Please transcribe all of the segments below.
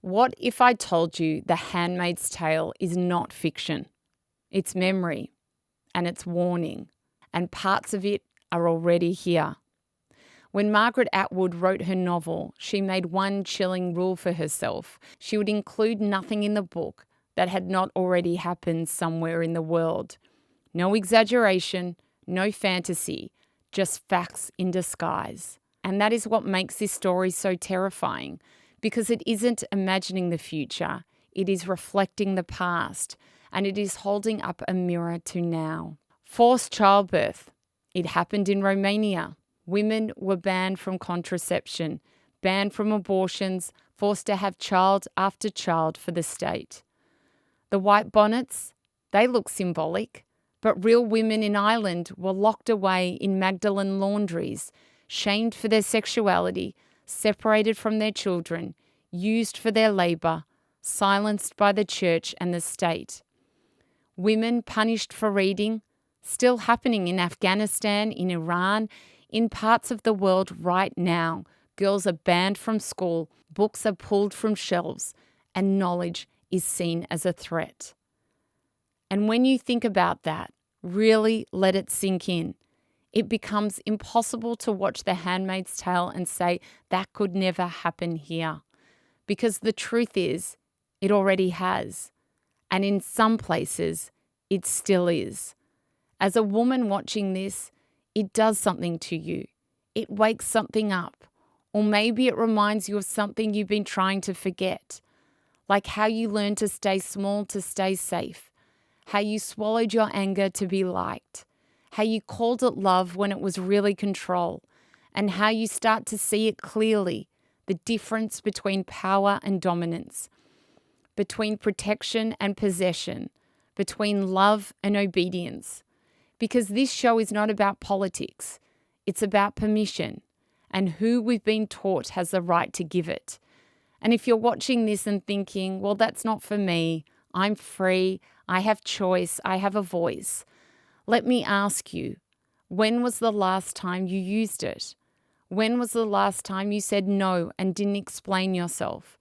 What if I told you The Handmaid's Tale is not fiction? It's memory and it's warning, and parts of it are already here. When Margaret Atwood wrote her novel, she made one chilling rule for herself. She would include nothing in the book that had not already happened somewhere in the world. No exaggeration, no fantasy, just facts in disguise. And that is what makes this story so terrifying, because it isn't imagining the future, it is reflecting the past, and it is holding up a mirror to now. Forced childbirth. It happened in Romania. Women were banned from contraception, banned from abortions, forced to have child after child for the state. The white bonnets, they look symbolic, but real women in Ireland were locked away in Magdalene laundries, shamed for their sexuality, separated from their children, used for their labour, silenced by the church and the state. Women punished for reading, still happening in Afghanistan, in Iran, in parts of the world right now. Girls are banned from school, books are pulled from shelves, and knowledge is seen as a threat. And when you think about that, really let it sink in. It becomes impossible to watch The Handmaid's Tale and say that could never happen here. Because the truth is, it already has. And in some places, it still is. As a woman watching this, it does something to you. It wakes something up. Or maybe it reminds you of something you've been trying to forget. Like how you learned to stay small to stay safe. How you swallowed your anger to be liked. How you called it love when it was really control. And how you start to see it clearly, the difference between power and dominance, between protection and possession, between love and obedience. Because this show is not about politics. It's about permission and who we've been taught has the right to give it. And if you're watching this and thinking, well, that's not for me, I'm free, I have choice, I have a voice. Let me ask you, when was the last time you used it? When was the last time you said no and didn't explain yourself?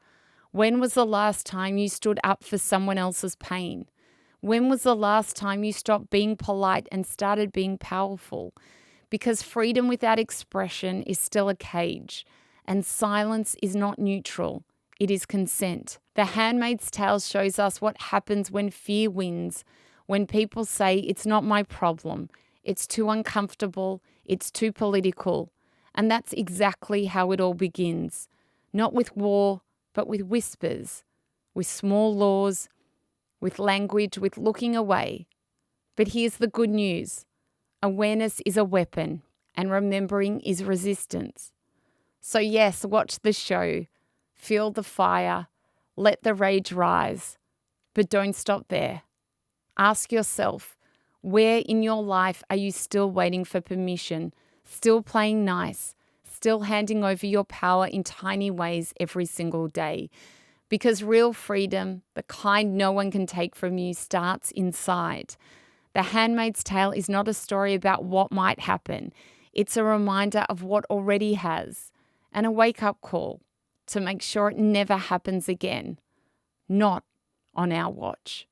When was the last time you stood up for someone else's pain? When was the last time you stopped being polite and started being powerful? Because freedom without expression is still a cage, and silence is not neutral. It is consent. The Handmaid's Tale shows us what happens when fear wins, when people say it's not my problem, it's too uncomfortable, it's too political. And that's exactly how it all begins. Not with war, but with whispers, with small laws, with language, with looking away. But here's the good news. Awareness is a weapon, and remembering is resistance. So yes, watch the show, feel the fire, let the rage rise, but don't stop there. Ask yourself, where in your life are you still waiting for permission, still playing nice, still handing over your power in tiny ways every single day? Because real freedom, the kind no one can take from you, starts inside. The Handmaid's Tale is not a story about what might happen. It's a reminder of what already has, and a wake-up call to make sure it never happens again. Not on our watch.